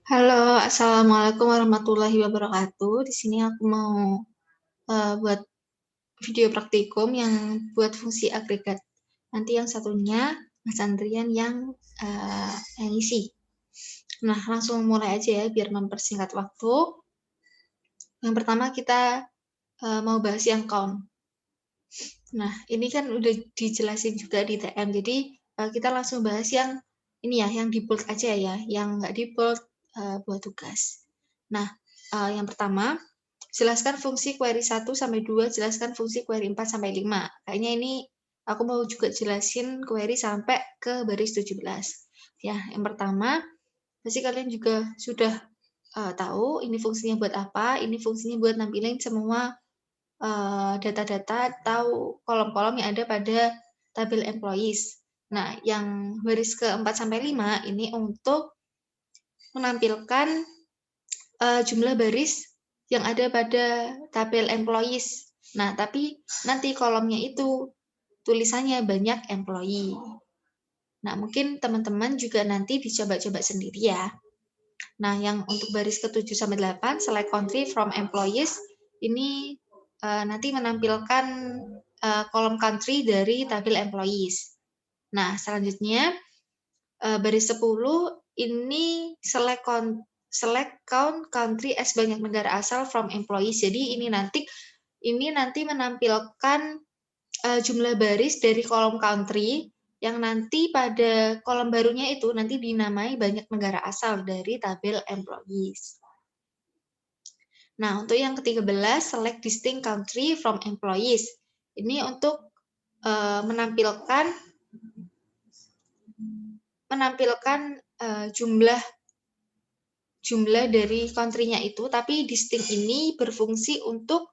Halo, assalamualaikum warahmatullahi wabarakatuh. Di sini aku mau buat video praktikum yang buat fungsi agregat. Nanti yang satunya Mas Andrian yang isi. Nah, langsung mulai aja ya biar mempersingkat waktu. Yang pertama kita mau bahas yang count. Nah, ini kan udah dijelasin juga di TM. Jadi kita langsung bahas yang ini ya, yang di bold aja ya, yang nggak di bold buat tugas. Nah, yang pertama, jelaskan fungsi query 1 sampai 2, jelaskan fungsi query 4 sampai 5. Kayaknya ini aku mau juga jelasin query sampai ke baris 17. Ya, yang pertama, pasti kalian juga sudah tahu ini fungsinya buat apa, ini fungsinya buat nampilin semua data-data atau kolom-kolom yang ada pada tabel employees. Nah, yang baris ke-4 sampai 5 ini untuk menampilkan jumlah baris yang ada pada tabel employees. Nah, tapi nanti kolomnya itu tulisannya banyak employee. Nah, mungkin teman-teman juga nanti dicoba-coba sendiri ya. Nah, yang untuk baris ke-7 sampai 8, select country from employees, ini nanti menampilkan kolom country dari tabel employees. Nah, selanjutnya baris 10 ini select count country as banyak negara asal from employees. Jadi ini nanti menampilkan jumlah baris dari kolom country yang nanti pada kolom barunya itu nanti dinamai banyak negara asal dari tabel employees. Nah, untuk yang ke-13, select distinct country from employees. Ini untuk menampilkan jumlah dari country-nya itu, tapi distinct ini berfungsi untuk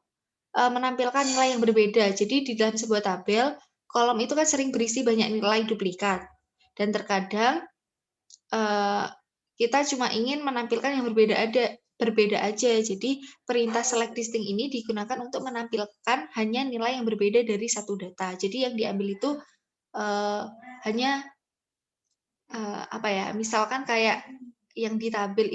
menampilkan nilai yang berbeda. Jadi di dalam sebuah tabel, kolom itu kan sering berisi banyak nilai duplikat. Dan terkadang kita cuma ingin menampilkan yang berbeda aja. Jadi perintah select distinct ini digunakan untuk menampilkan hanya nilai yang berbeda dari satu data. Jadi yang diambil itu hanya apa ya? Misalkan kayak yang di tabel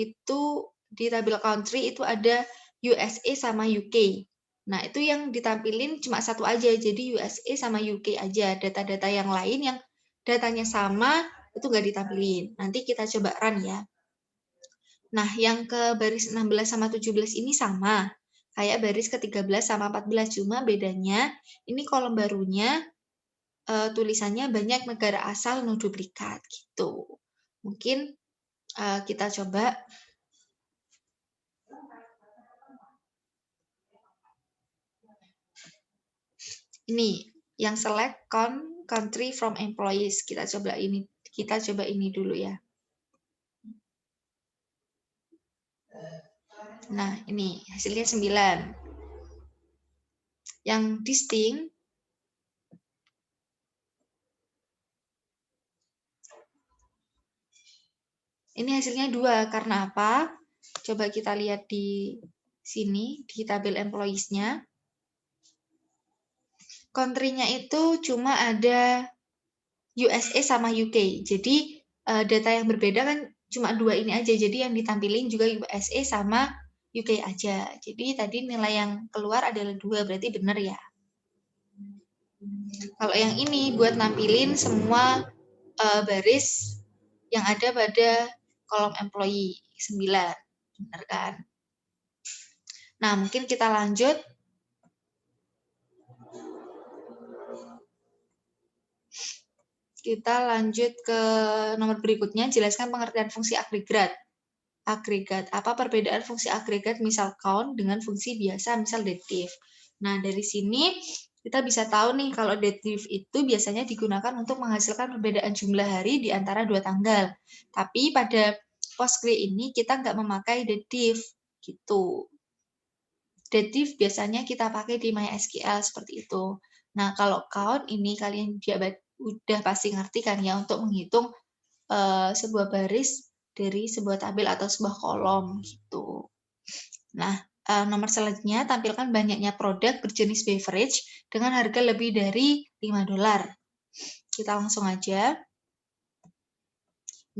country itu ada USA sama UK. Nah, itu yang ditampilin cuma satu aja. Jadi USA sama UK aja. Data-data yang lain yang datanya sama itu nggak ditampilin. Nanti kita coba run ya. Nah, yang ke baris 16 sama 17 ini sama. Kayak baris ke-13 sama 14. Cuma bedanya ini kolom barunya tulisannya banyak negara asal no duplikat gitu. Mungkin kita coba. Ini yang select country from employees. Kita coba ini dulu ya. Nah, ini hasilnya 9. Yang distinct ini hasilnya 2. Karena apa? Coba kita lihat di sini di tabel employees-nya. Country-nya itu cuma ada USA sama UK. Jadi data yang berbeda kan cuma 2 ini aja. Jadi yang ditampilin juga USA sama UK aja. Jadi tadi nilai yang keluar adalah 2, berarti benar ya. Kalau yang ini buat nampilin semua baris yang ada pada kolom employee 9. Benar kan? Nah, mungkin kita lanjut. Kita lanjut ke nomor berikutnya, jelaskan pengertian fungsi agregat. Apa perbedaan fungsi agregat misal count dengan fungsi biasa misal dative. Nah, dari sini kita bisa tahu nih kalau dative itu biasanya digunakan untuk menghasilkan perbedaan jumlah hari di antara 2 tanggal. Tapi pada Postgre ini kita nggak memakai dative gitu. Dative biasanya kita pakai di MySQL seperti itu. Nah, kalau count ini kalian udah pasti ngerti kan ya untuk menghitung sebuah baris dari sebuah tabel atau sebuah kolom gitu. Nah, nomor selanjutnya tampilkan banyaknya produk berjenis beverage dengan harga lebih dari $5. Kita langsung aja.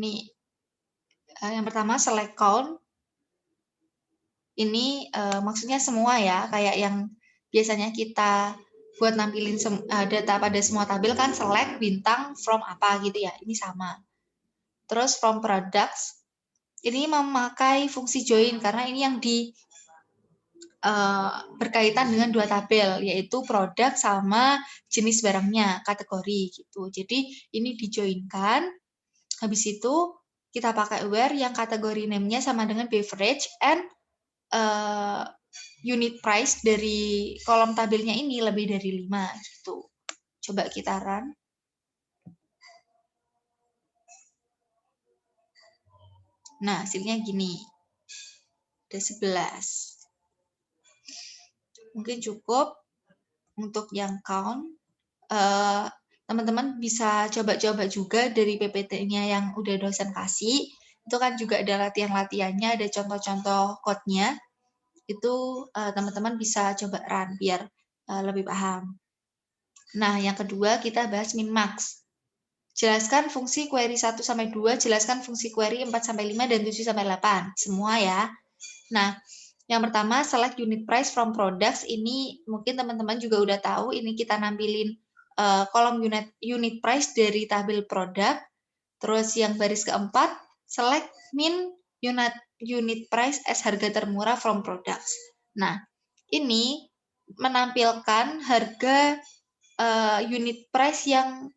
Nih, Yang pertama select count. Ini maksudnya semua ya, kayak yang biasanya kita buat nampilin data pada semua tabel kan select bintang from apa gitu ya, ini sama. Terus from products, ini memakai fungsi join karena ini yang berkaitan dengan dua tabel, yaitu produk sama jenis barangnya, kategori gitu. Jadi ini dijoinkan, habis itu kita pakai where yang kategori name-nya sama dengan beverage and unit price dari kolom tabelnya ini lebih dari 5 gitu. Coba kita run. Nah, hasilnya gini. Ada 11. Mungkin cukup untuk yang count. Teman-teman bisa coba-coba juga dari PPT-nya yang udah dosen kasih. Itu kan juga ada latihan-latihannya, ada contoh-contoh code-nya. Itu teman-teman bisa coba run biar lebih paham. Nah, yang kedua kita bahas min-max. Jelaskan fungsi query 1 sampai 2, jelaskan fungsi query 4 sampai 5 dan 7 sampai 8. Semua ya. Nah, yang pertama select unit price from products. Ini mungkin teman-teman juga udah tahu, ini kita nampilin kolom unit price dari tabel produk. Terus yang baris keempat select min unit price as harga termurah from products. Nah, ini menampilkan harga unit price yang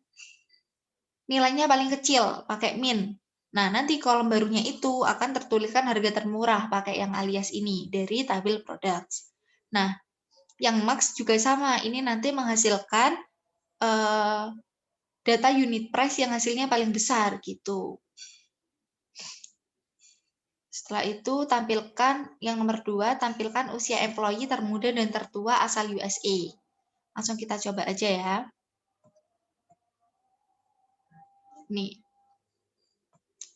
nilainya paling kecil, pakai min. Nah, nanti kolom barunya itu akan tertuliskan harga termurah pakai yang alias ini dari tabel products. Nah, yang max juga sama. Ini nanti menghasilkan data unit price yang hasilnya paling besar gitu. Setelah itu tampilkan yang nomor 2, tampilkan usia employee termuda dan tertua asal USA. Langsung kita coba aja ya. Nih.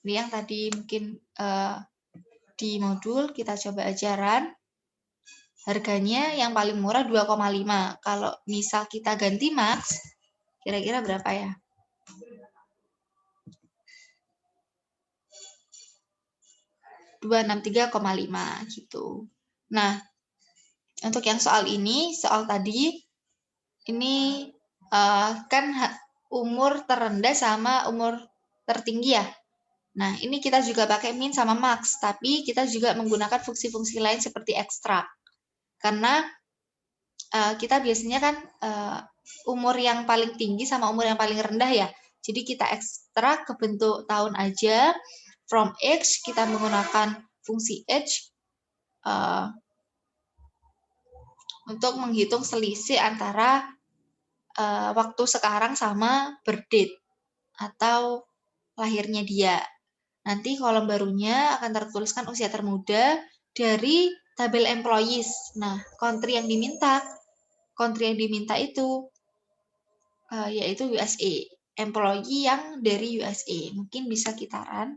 Ini yang tadi mungkin di modul kita coba aja run. Harganya yang paling murah 2,5. Kalau misal kita ganti max, kira-kira berapa ya? $263,5 gitu. Nah, untuk yang soal ini, soal tadi, ini kan umur terendah sama umur tertinggi ya. Nah, ini kita juga pakai min sama max, tapi kita juga menggunakan fungsi-fungsi lain seperti extract. Karena kita biasanya kan umur yang paling tinggi sama umur yang paling rendah ya. Jadi kita ekstrak ke bentuk tahun aja. From age kita menggunakan fungsi age untuk menghitung selisih antara waktu sekarang sama birth date atau lahirnya dia. Nanti kolom barunya akan tertuliskan usia termuda dari tabel employees. Nah, country yang diminta itu yaitu USA. Employee yang dari USA. Mungkin bisa kita run.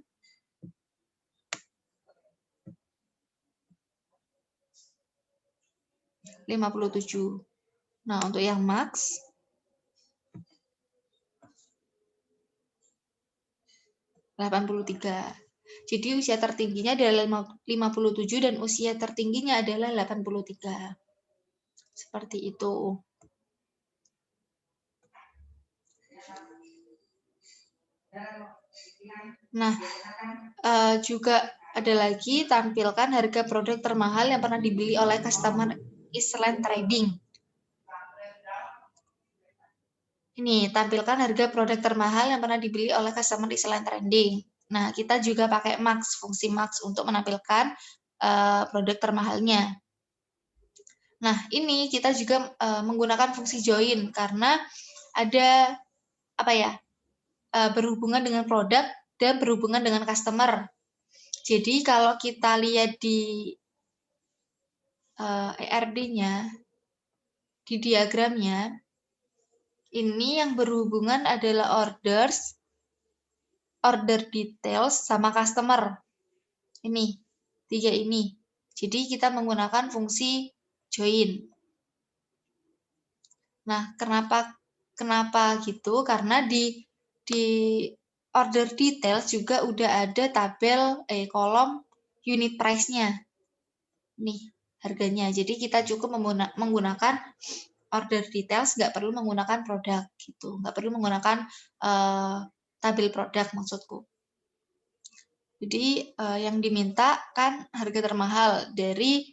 $57. Nah, untuk yang max, $83. Jadi usia tertingginya adalah 57 dan usia tertingginya adalah 83. Seperti itu. Nah, juga ada lagi tampilkan harga produk termahal yang pernah dibeli oleh customer Island Trading. Ini, tampilkan harga produk termahal yang pernah dibeli oleh customer Island Trading. Nah, kita juga pakai max, fungsi max untuk menampilkan produk termahalnya. Nah, ini kita juga menggunakan fungsi join karena ada apa ya? Berhubungan dengan produk dan berhubungan dengan customer. Jadi kalau kita lihat di ERD-nya, di diagramnya, ini yang berhubungan adalah orders, order details, sama customer. Ini, 3 ini. Jadi kita menggunakan fungsi join. Nah, kenapa gitu? Karena di order details juga udah ada tabel kolom unit price-nya. Nih, harganya. Jadi kita cukup menggunakan order details, nggak perlu menggunakan produk gitu. Nggak perlu menggunakan tabel produk maksudku. Jadi yang diminta kan harga termahal dari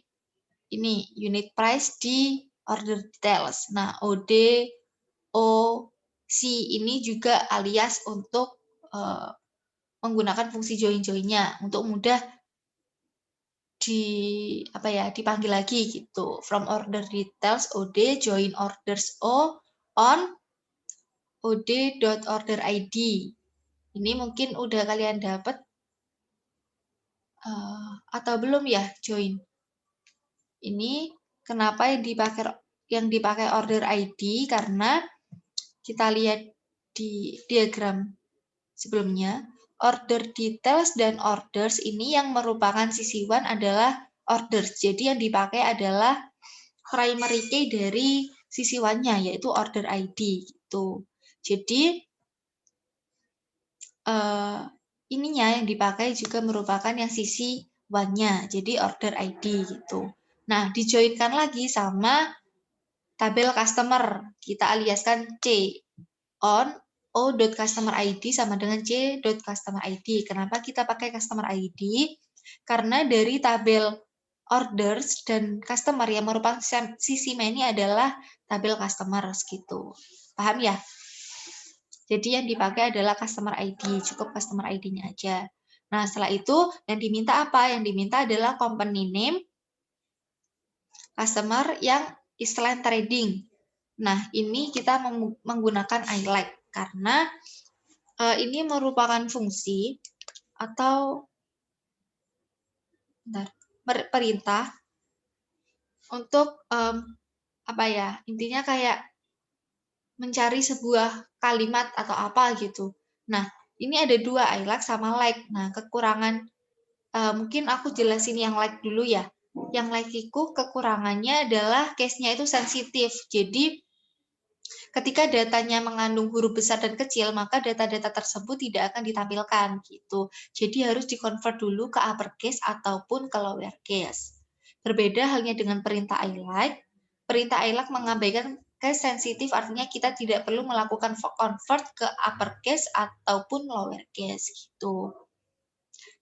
ini unit price di order details. Nah, OD, OC ini juga alias untuk menggunakan fungsi join-joinnya untuk mudah dipanggil lagi gitu. From order details OD join orders O on od.order.id. Ini mungkin udah kalian dapat atau belum ya join. Ini kenapa yang dipakai order ID, karena kita lihat di diagram sebelumnya, order details dan orders ini yang merupakan sisiwan adalah orders. Jadi yang dipakai adalah primary key dari sisiwannya, yaitu order ID gitu. Jadi ininya yang dipakai juga merupakan yang sisiwannya, jadi order ID gitu. Nah, dijoinkan lagi sama tabel customer. Kita aliaskan C on o.customer.id sama dengan c.customer.id. Kenapa kita pakai customer ID? Karena dari tabel orders dan customer yang merupakan sisi ini adalah tabel customer gitu. Paham ya? Jadi yang dipakai adalah customer ID, cukup customer ID-nya aja. Nah, setelah itu yang diminta apa? Yang diminta adalah company name customer yang Island Trading. Nah, ini kita menggunakan highlight karena ini merupakan fungsi atau perintah untuk intinya kayak mencari sebuah kalimat atau apa gitu. Nah, ini ada dua, highlight sama like. Nah, kekurangan mungkin aku jelasin yang like dulu ya. Yang like itu kekurangannya adalah case-nya itu sensitif. Jadi ketika datanya mengandung huruf besar dan kecil, maka data-data tersebut tidak akan ditampilkan gitu. Jadi harus dikonvert dulu ke uppercase ataupun ke lowercase. Berbeda halnya dengan perintah highlight. Perintah highlight mengabaikan case sensitif, artinya kita tidak perlu melakukan convert ke uppercase ataupun lowercase gitu.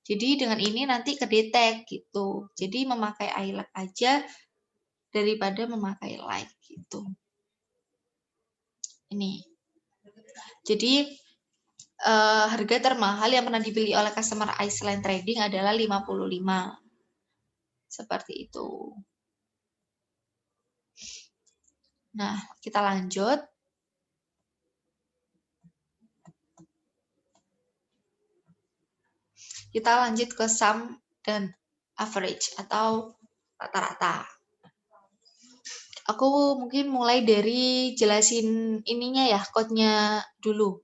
Jadi dengan ini nanti kedetek gitu. Jadi memakai highlight aja daripada memakai like gitu. Ini. Jadi harga termahal yang pernah dibeli oleh customer Island Trading adalah 55. Seperti itu. Nah, kita lanjut. Kita lanjut ke sum dan average atau rata-rata. Aku mungkin mulai dari jelasin ininya ya, code-nya dulu.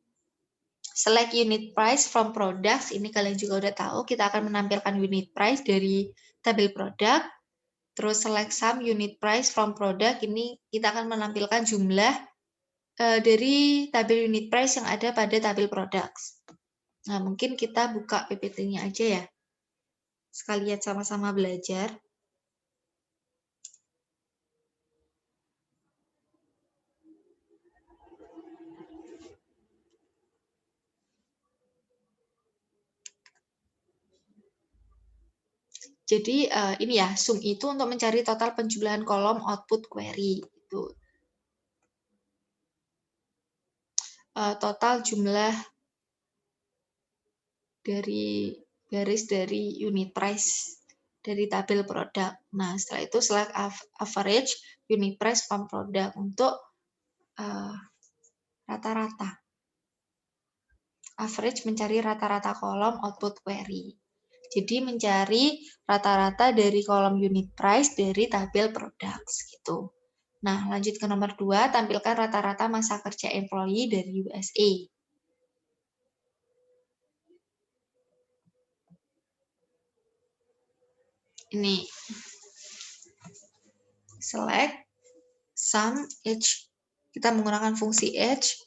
Select unit price from products, ini kalian juga udah tahu, kita akan menampilkan unit price dari tabel produk. Terus select sum unit price from product, ini kita akan menampilkan jumlah dari tabel unit price yang ada pada tabel products. Nah, mungkin kita buka PPT-nya aja ya. Sekalian sama-sama belajar. Jadi ini ya, sum itu untuk mencari total penjumlahan kolom output query. Itu. Total jumlah dari garis dari unit price dari tabel produk. Nah, setelah itu select average unit price from product untuk rata-rata. Average mencari rata-rata kolom output query. Jadi mencari rata-rata dari kolom unit price dari tabel products gitu. Nah, lanjut ke nomor 2, tampilkan rata-rata masa kerja employee dari USA. Ini. Select sum age. Kita menggunakan fungsi age.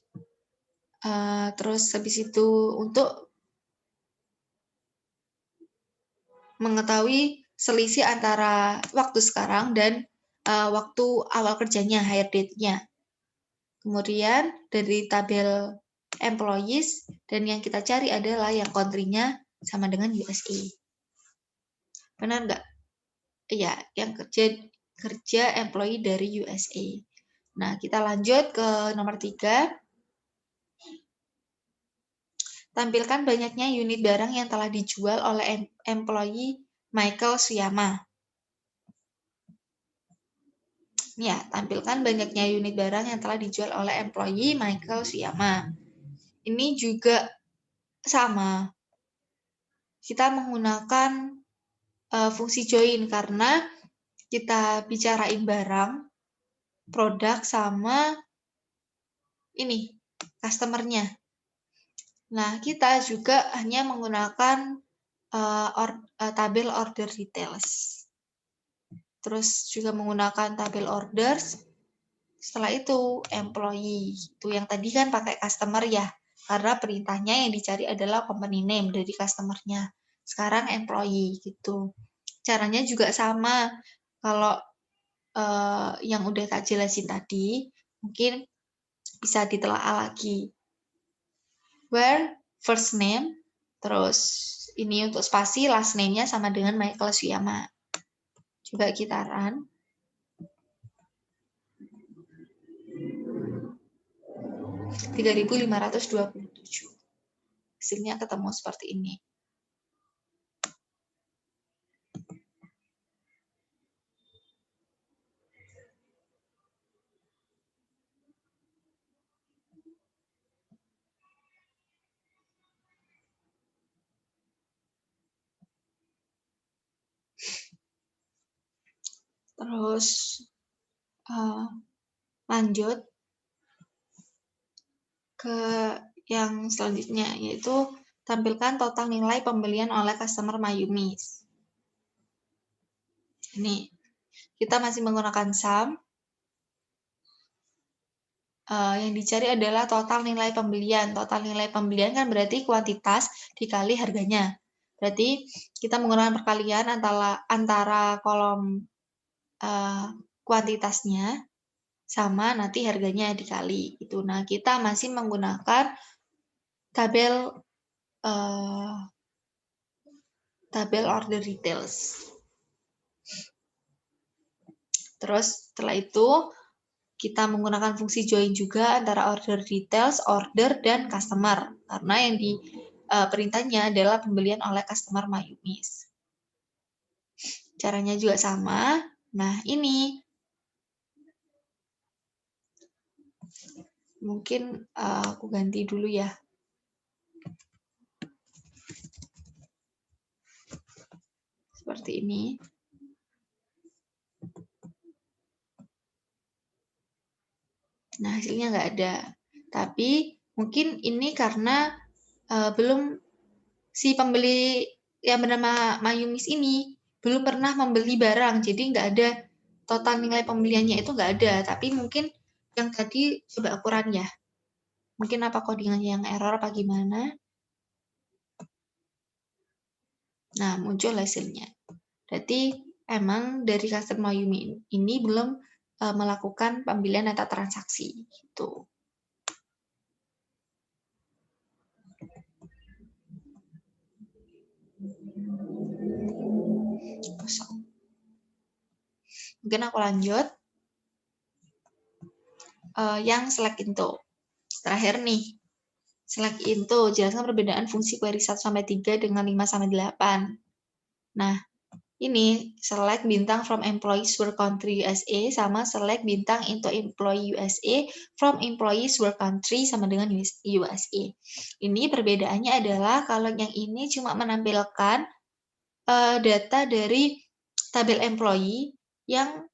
Terus habis itu untuk mengetahui selisih antara waktu sekarang dan waktu awal kerjanya, hire date-nya. Kemudian dari tabel employees, dan yang kita cari adalah yang country-nya sama dengan USA. Benar nggak? Iya, yang kerja employee dari USA. Nah, kita lanjut ke nomor 3. Tampilkan banyaknya unit barang yang telah dijual oleh employee Michael Suyama. Ya, tampilkan banyaknya unit barang yang telah dijual oleh employee Michael Suyama. Ini juga sama. Kita menggunakan fungsi join karena kita bicarain barang, produk, sama ini, customer-nya. Nah, kita juga hanya menggunakan tabel order details. Terus juga menggunakan tabel orders. Setelah itu, employee. Itu yang tadi kan pakai customer ya, karena perintahnya yang dicari adalah company name dari customer-nya. Sekarang employee gitu. Caranya juga sama. Kalau yang udah tak jelasin tadi, mungkin bisa ditelaah lagi. Where first name, terus ini untuk spasi, last name-nya sama dengan Michael Suyama. Coba kita run. $3.527. Hasilnya ketemu seperti ini. Terus lanjut ke yang selanjutnya, yaitu tampilkan total nilai pembelian oleh customer Mayumis. Ini kita masih menggunakan sum. Yang dicari adalah total nilai pembelian. Total nilai pembelian kan berarti kuantitas dikali harganya. Berarti kita menggunakan perkalian antara kolom kuantitasnya sama nanti harganya dikali. Itu. Nah, kita masih menggunakan tabel order details. Terus setelah itu kita menggunakan fungsi join juga antara order details, order, dan customer. Karena yang di perintahnya adalah pembelian oleh customer Mayumis. Caranya juga sama. Nah, ini mungkin aku ganti dulu ya. Seperti ini. Nah, hasilnya nggak ada. Tapi mungkin ini karena belum si pembeli yang bernama Mayumis ini belum pernah membeli barang, jadi nggak ada total nilai pembeliannya itu nggak ada. Tapi mungkin yang tadi coba aku run ya. Mungkin apa codingannya yang error apa gimana. Nah, muncul hasilnya. Berarti emang dari customer Mayumi ini belum melakukan pembelian data transaksi gitu. Kosong. Mungkin aku lanjut. Yang select into. Terakhir nih. Select into, jelaskan perbedaan fungsi query 1-3 dengan 5-8. Nah, ini select bintang from employees work country USA sama select bintang into employee USA from employees work country sama dengan USA. Ini perbedaannya adalah kalau yang ini cuma menampilkan data dari tabel employee yang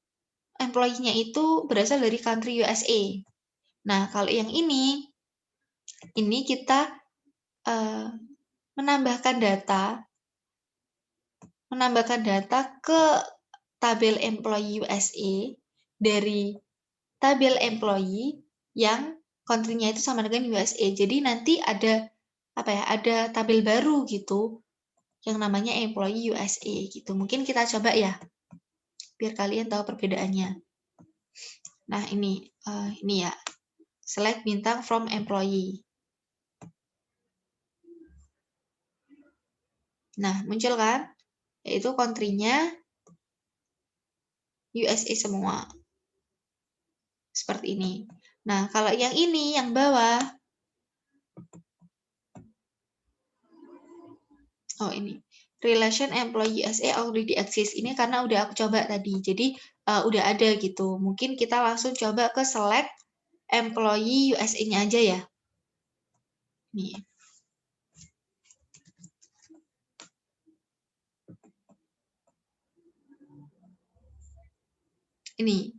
employee-nya itu berasal dari country USA. Nah, kalau yang ini kita menambahkan data ke tabel employee USA dari tabel employee yang country-nya itu sama dengan USA. Jadi nanti ada apa ya? Ada tabel baru gitu yang namanya employee USA gitu. Mungkin kita coba ya biar kalian tahu perbedaannya. Nah, ini ya. Select bintang from employee. Nah, muncul kan? Yaitu country-nya USA semua. Seperti ini. Nah, kalau yang ini, yang bawah. Oh, ini. Relation employee USA already exist. Ini karena udah aku coba tadi. Jadi, udah ada gitu. Mungkin kita langsung coba ke select employee USA-nya aja ya. Nih. Ini.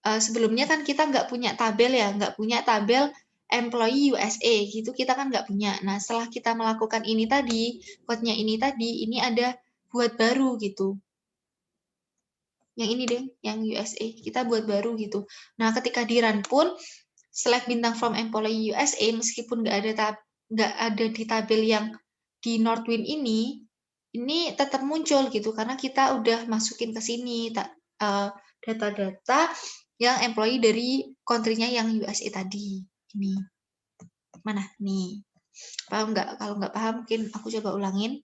Sebelumnya kan kita nggak punya tabel ya, nggak punya tabel employee USA gitu, kita kan nggak punya. Nah, setelah kita melakukan ini tadi, code-nya ini tadi, ini ada buat baru gitu. Yang ini deh, yang USA, kita buat baru gitu. Nah, ketika di run pun, select bintang from employee USA, meskipun nggak ada di tabel yang di Northwind ini tetap muncul gitu, karena kita udah masukin ke sini data-data yang employee dari country-nya yang USA tadi. Ini. Mana? Nih. Paham nggak? Kalau nggak paham, mungkin aku coba ulangin.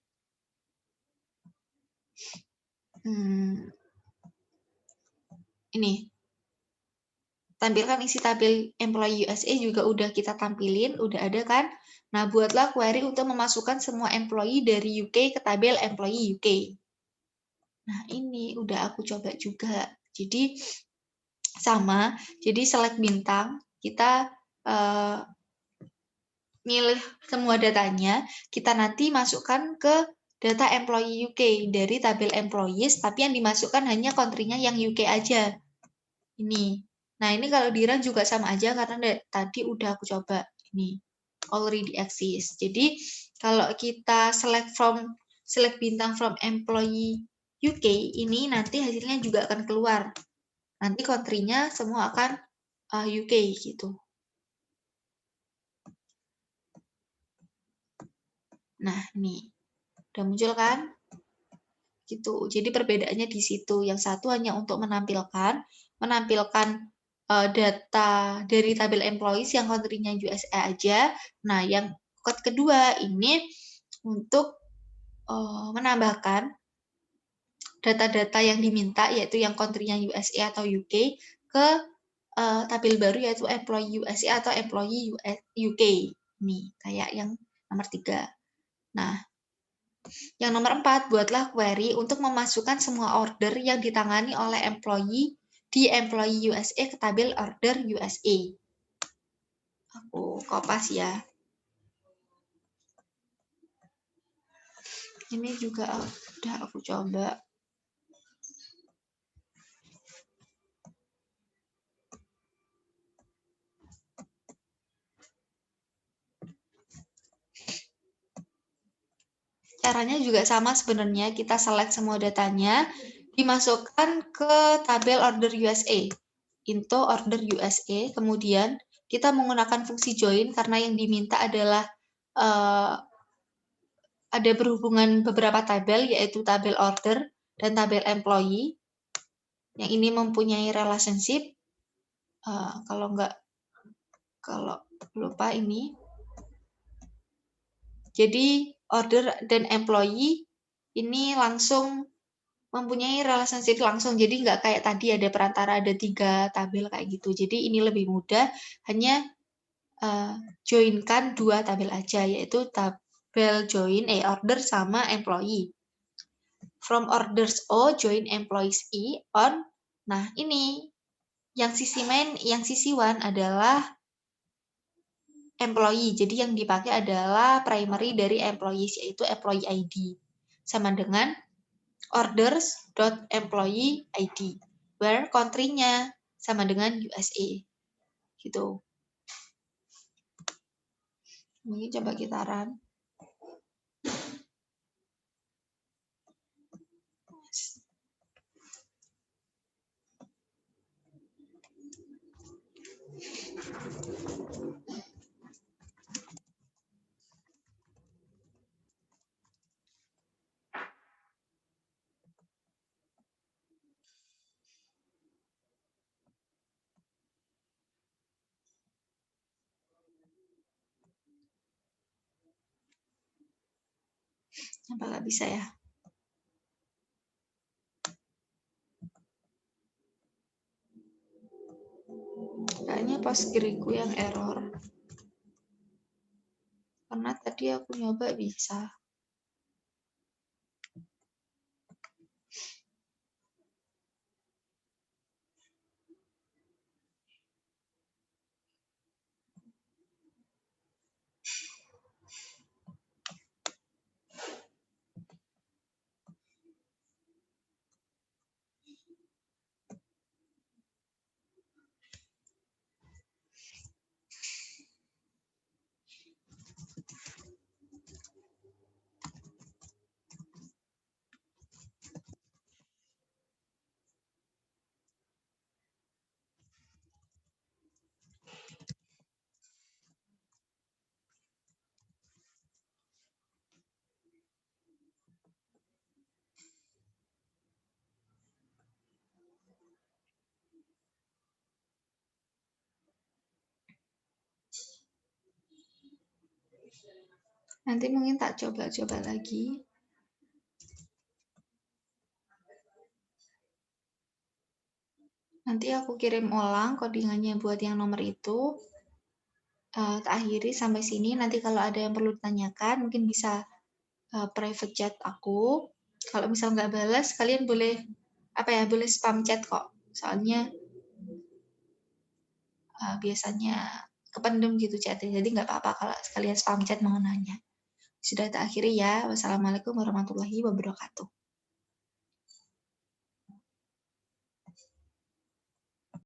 Ini. Tampilkan isi tabel employee USA juga udah kita tampilin, udah ada kan? Nah, buatlah query untuk memasukkan semua employee dari UK ke tabel employee UK. Nah, ini udah aku coba juga. Jadi, sama, jadi select bintang, kita milih semua datanya, kita nanti masukkan ke data employee UK dari tabel employees, tapi yang dimasukkan hanya country-nya yang UK aja. Ini. Nah, ini kalau di run juga sama aja karena tadi udah aku coba. Ini, already exist. Jadi, kalau kita select bintang from employee UK, ini nanti hasilnya juga akan keluar. Nanti country-nya semua akan UK gitu. Nah, ini udah muncul kan? Gitu. Jadi perbedaannya di situ. Yang satu hanya untuk menampilkan data dari tabel employees yang country-nya USA aja. Nah, yang code kedua ini untuk menambahkan data-data yang diminta, yaitu yang country-nya USA atau UK, ke tabel baru yaitu employee USA atau employee UK. Nih, kayak yang nomor 3. Nah, yang nomor 4, buatlah query untuk memasukkan semua order yang ditangani oleh employee di employee USA ke tabel order USA. Aku kopas ya. Ini juga udah aku coba. Caranya juga sama sebenarnya, kita select semua datanya, dimasukkan ke tabel order USA. Into order USA, kemudian kita menggunakan fungsi join karena yang diminta adalah ada berhubungan beberapa tabel, yaitu tabel order dan tabel employee. Yang ini mempunyai relationship. Kalau lupa ini. Jadi order dan employee ini langsung mempunyai relationship langsung. Jadi nggak kayak tadi ada perantara, ada 3 tabel kayak gitu. Jadi ini lebih mudah, hanya joinkan 2 tabel aja, yaitu tabel join order sama employee. From orders O, join employees E on. Nah, ini yang sisi main, yang sisi one adalah employee. Jadi yang dipakai adalah primary dari employees, yaitu employee ID. Sama dengan orders.employee ID, where country-nya sama dengan USA. Gitu. Ini coba kita run. Apa nggak bisa ya? Kayaknya Postgre-ku yang error. Karena tadi aku nyoba bisa. Nanti mungkin tak coba-coba lagi. Nanti aku kirim ulang codingannya buat yang nomor itu. Tak akhiri sampai sini. Nanti kalau ada yang perlu ditanyakan, mungkin bisa private chat aku. Kalau misal nggak balas, kalian boleh boleh spam chat kok. Soalnya biasanya kependem gitu chatnya. Jadi nggak apa-apa kalau sekalian spam chat mau nanya. Sudah tak akhiri ya. Wassalamualaikum warahmatullahi wabarakatuh.